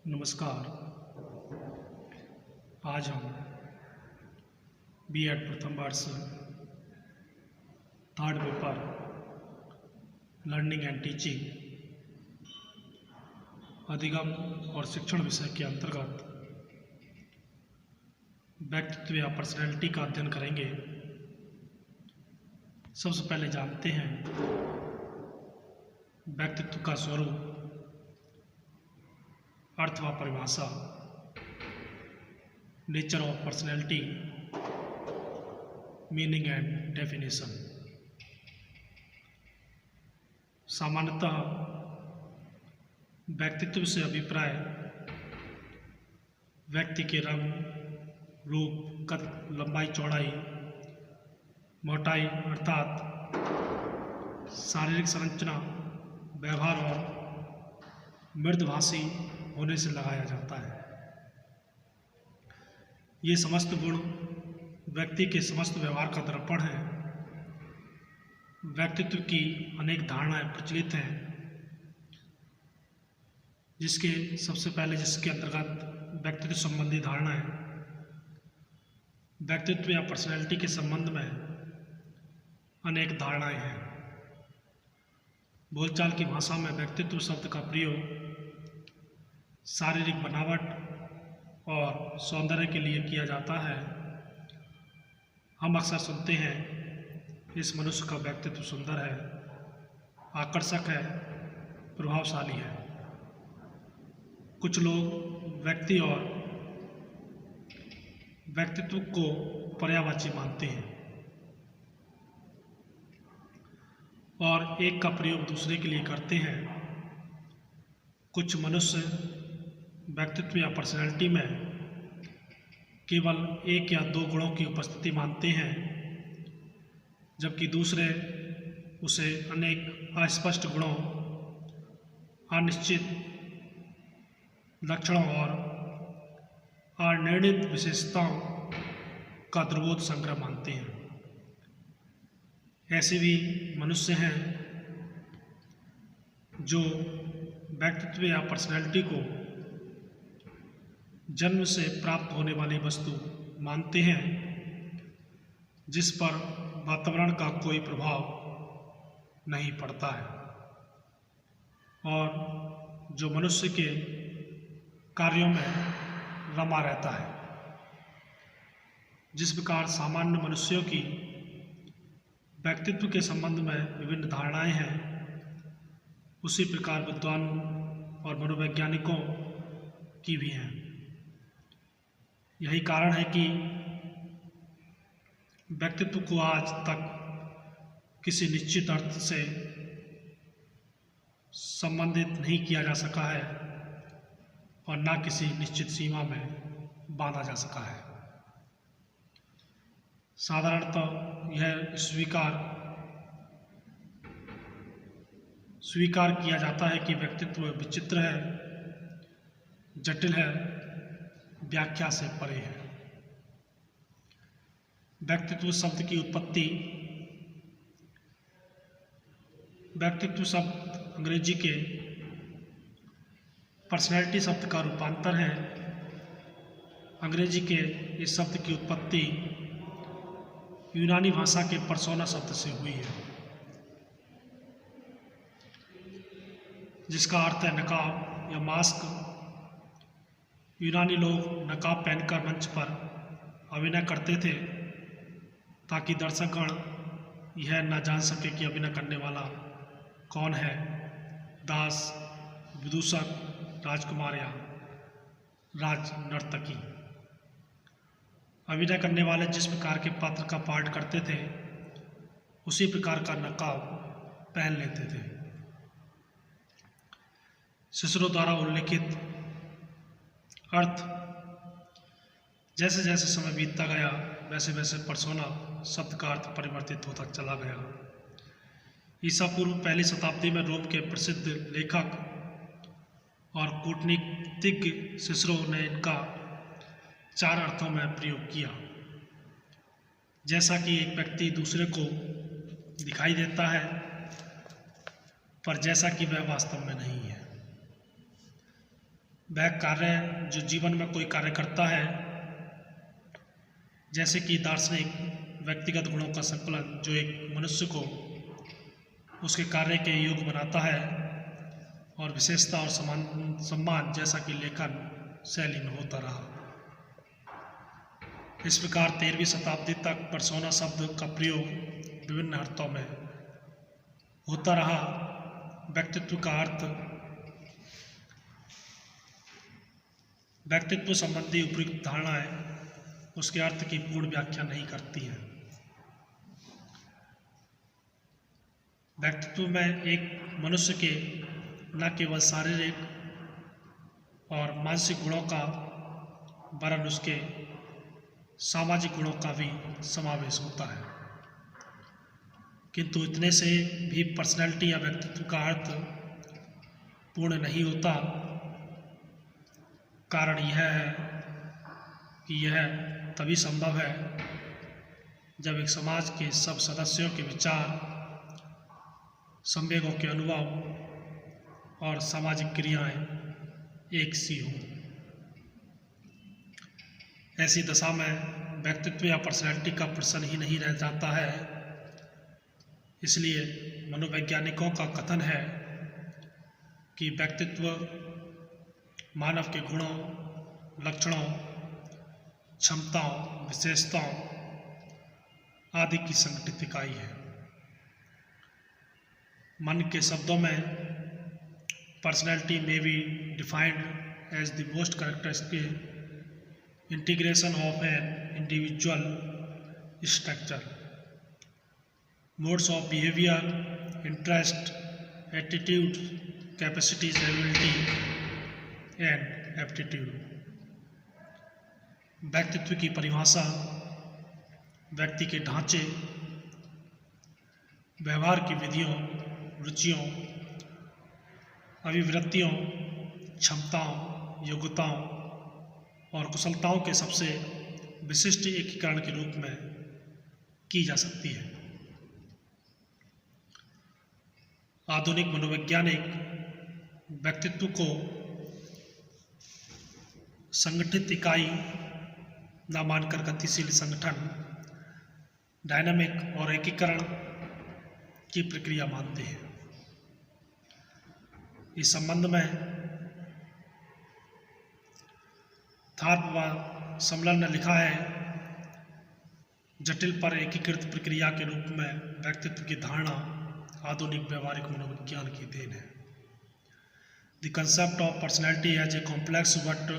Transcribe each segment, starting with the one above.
नमस्कार। आज हम बीएड प्रथम वर्ष third paper learning and teaching अधिगम और शिक्षण विषय के अंतर्गत व्यक्तित्व या पर्सनैलिटी का अध्ययन करेंगे। सबसे पहले जानते हैं व्यक्तित्व का स्वरूप, अर्थ व परिभाषा, nature of personality, meaning and definition. सामान्यतः व्यक्तित्व से अभिप्राय व्यक्ति के रंग, रूप, कद, लंबाई, चौड़ाई, मोटाई अर्थात शारीरिक संरचना, व्यवहार और मृदभाषी होने से लगाया जाता है। ये समस्त गुण व्यक्ति के समस्त व्यवहार का दर्पण है। व्यक्तित्व की अनेक धारणाएं प्रचलित हैं, जिसके अंतर्गत व्यक्तित्व संबंधी धारणाएं, व्यक्तित्व या पर्सनैलिटी के संबंध में अनेक धारणाएं हैं। बोलचाल की भाषा में व्यक्तित्व शब्द का प्रयोग शारीरिक बनावट और सौंदर्य के लिए किया जाता है। हम अक्सर सुनते हैं, इस मनुष्य का व्यक्तित्व सुंदर है, आकर्षक है, प्रभावशाली है। कुछ लोग व्यक्ति और व्यक्तित्व को पर्यायवाची मानते हैं और एक का प्रयोग दूसरे के लिए करते हैं। कुछ मनुष्य व्यक्तित्व या पर्सनैलिटी में केवल एक या दो गुणों की उपस्थिति मानते हैं, जबकि दूसरे उसे अनेक अस्पष्ट गुणों, अनिश्चित लक्षणों और अनिर्णित विशेषताओं का ध्रुवोत संग्रह मानते हैं। ऐसे भी मनुष्य हैं जो व्यक्तित्व या पर्सनैलिटी को जन्म से प्राप्त होने वाली वस्तु मानते हैं, जिस पर वातावरण का कोई प्रभाव नहीं पड़ता है, और जो मनुष्य के कार्यों में रमा रहता है। जिस प्रकार सामान्य मनुष्यों की व्यक्तित्व के संबंध में विभिन्न धारणाएं हैं, उसी प्रकार विद्वान और मनोवैज्ञानिकों की भी हैं। यही कारण है कि व्यक्तित्व को आज तक किसी निश्चित अर्थ से संबंधित नहीं किया जा सका है और न किसी निश्चित सीमा में बांधा जा सका है। साधारणतः यह स्वीकार किया जाता है कि व्यक्तित्व विचित्र है, जटिल है, व्याख्या से परे है। व्यक्तित्व शब्द की उत्पत्ति, व्यक्तित्व शब्द अंग्रेजी के पर्सनैलिटी शब्द का रूपांतर है। अंग्रेजी के इस शब्द की उत्पत्ति यूनानी भाषा के पर्सोना शब्द से हुई है, जिसका अर्थ है नकाब या मास्क। यूनानी लोग नकाब पहनकर मंच पर अभिनय करते थे ताकि दर्शकगण यह न जान सके कि अभिनय करने वाला कौन है, दास, विदूषक, राजकुमार या राज नर्तकी। अभिनय करने वाले जिस प्रकार के पात्र का पाठ करते थे, उसी प्रकार का नकाब पहन लेते थे। सिसरो द्वारा उल्लेखित अर्थ जैसे जैसे समय बीतता गया, वैसे वैसे पर्सोना शब्द का अर्थ परिवर्तित होता चला गया। ईसा पूर्व पहली शताब्दी में रोम के प्रसिद्ध लेखक और कूटनीतिज्ञ सिसरो ने इनका 4 अर्थों में प्रयोग किया। जैसा कि एक व्यक्ति दूसरे को दिखाई देता है, पर जैसा कि वह वास्तव में नहीं है। वह कार्य जो जीवन में कोई कार्य करता है, जैसे कि दार्शनिक व्यक्तिगत गुणों का संकलन जो एक मनुष्य को उसके कार्य के योग्य बनाता है, और विशेषता और सम्मान जैसा कि लेखन शैली में होता रहा। इस प्रकार 13वीं शताब्दी तक पर्सोना शब्द का प्रयोग विभिन्न अर्थों में होता रहा। व्यक्तित्व का अर्थ व्यक्तित्व संबंधी उपयुक्त धारणाएं उसके अर्थ की पूर्ण व्याख्या नहीं करती हैं। व्यक्तित्व में एक मनुष्य के न केवल शारीरिक और मानसिक गुणों का वरन उसके सामाजिक गुणों का भी समावेश होता है, किंतु इतने से भी पर्सनैलिटी या व्यक्तित्व का अर्थ पूर्ण नहीं होता। कारण यह है कि यह तभी संभव है जब एक समाज के सब सदस्यों के विचार, संवेगों के अनुभव और सामाजिक क्रियाएं एक सी हों। ऐसी दशा में व्यक्तित्व या पर्सनैलिटी का प्रश्न ही नहीं रह जाता है। इसलिए मनोवैज्ञानिकों का कथन है कि व्यक्तित्व मानव के गुणों, लक्षणों, क्षमताओं, विशेषताओं आदि की संगठित इकाई है। मन के शब्दों में personality may be defined as the most characteristic integration of an individual structure, modes of behavior, interest, attitude, capacities, ability and aptitude। व्यक्तित्व की परिभाषा व्यक्ति के ढांचे, व्यवहार की विधियों, रुचियों, अभिवृत्तियों, क्षमताओं, योग्यताओं और कुशलताओं के सबसे विशिष्ट एकीकरण के रूप में की जा सकती है। आधुनिक मनोवैज्ञानिक व्यक्तित्व को संगठित इकाई न मानकर गतिशील संगठन, डायनामिक और एकीकरण की प्रक्रिया मानते हैं। इस संबंध में थार्प व समलर ने लिखा है, जटिल पर एकीकृत प्रक्रिया के रूप में व्यक्तित्व की धारणा आधुनिक व्यवहारिक मनोविज्ञान की देन है। The concept of personality as a complex but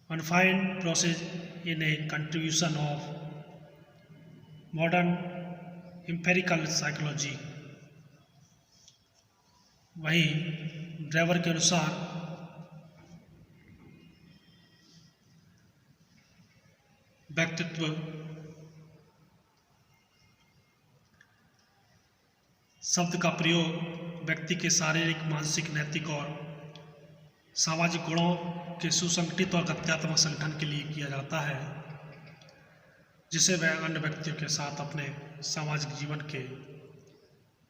undefined process in a contribution of modern empirical psychology। वहीं ड्राइवर के अनुसार व्यक्तित्व शब्द का प्रयोग व्यक्ति के शारीरिक, मानसिक, नैतिक और सामाजिक गुणों के सुसंगठित और गत्यात्मक संगठन के लिए किया जाता है, जिसे वह अन्य व्यक्तियों के साथ अपने सामाजिक जीवन के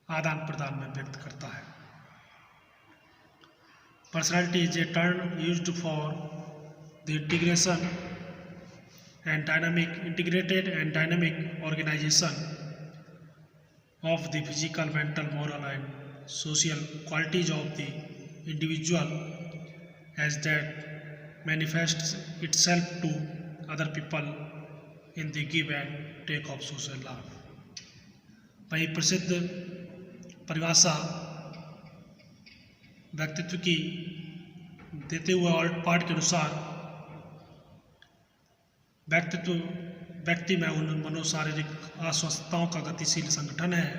आदान प्रदान में व्यक्त करता है। Personality is a term used for the integrated and dynamic organization of the physical, mental, moral and social qualities of the individual as that manifests itself to other people in the give and take of social life। वही प्रसिद्ध परिभाषा व्यक्तित्व की देते हुए alt part के अनुसार व्यक्तित्व व्यक्ति में उन मनोशारीरिक अस्वस्थताओं का गतिशील संगठन है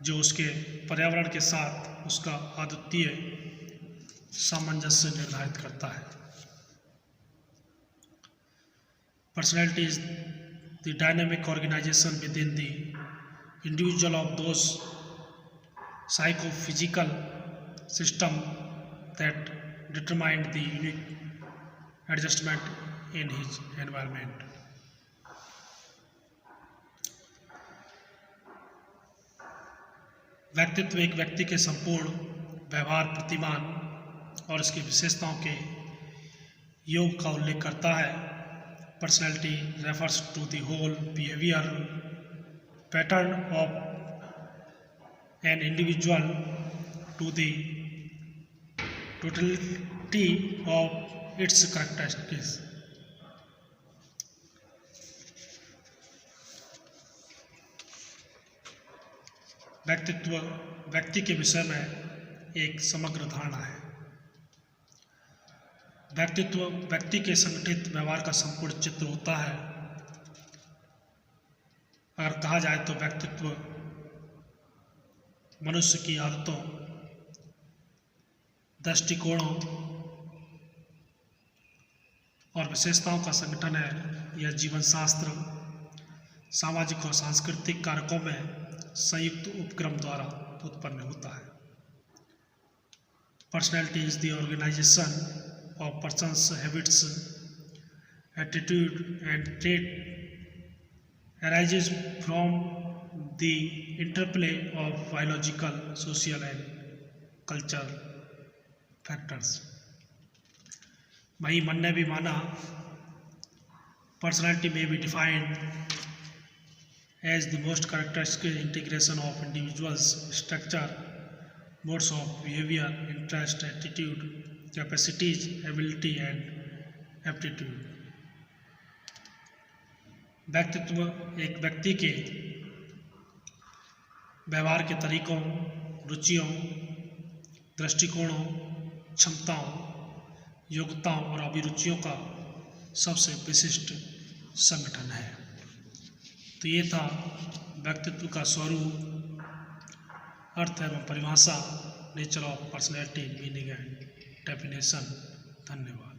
जो उसके पर्यावरण के साथ उसका अद्वितीय सामंजस्य निर्धारित करता है। Personality is the dynamic organisation within the individual of those psychophysical system that determined the unique adjustment in his environment। व्यक्तित्व एक व्यक्ति के संपूर्ण व्यवहार प्रतिमान और इसकी विशेषताओं के योग का उल्लेख करता है। Personality refers to the whole behaviour pattern of an individual to the totality of its characteristics. व्यक्तित्व व्यक्ति के विषय में एक समग्र धारणा है। व्यक्तित्व व्यक्ति के संगठित व्यवहार का संपूर्ण चित्र होता है। अगर कहा जाए तो व्यक्तित्व मनुष्य की आदतों, दृष्टिकोणों और विशेषताओं का संगठन है। यह जीवन शास्त्र, सामाजिक और सांस्कृतिक कारकों में संयुक्त उपक्रम द्वारा उत्पन्न होता है। Personality is the organisation of person's habits, attitude and trait arises from the interplay of biological, social and cultural factors. वहीं मन ने भी माना personality may be defined as the most characteristic integration of individuals' structure, modes of behavior, interest, attitude, capacities, ability and aptitude। व्यक्तित्व एक व्यक्ति के व्यवहार के तरीकों, रुचियों, दृष्टिकोणों, क्षमताओं, योग्यताओं और अभिरुचियों का सबसे विशिष्ट संगठन है। तो ये था व्यक्तित्व का स्वरूप, अर्थ एवं परिभाषा, nature of personality, meaning and definition. धन्यवाद।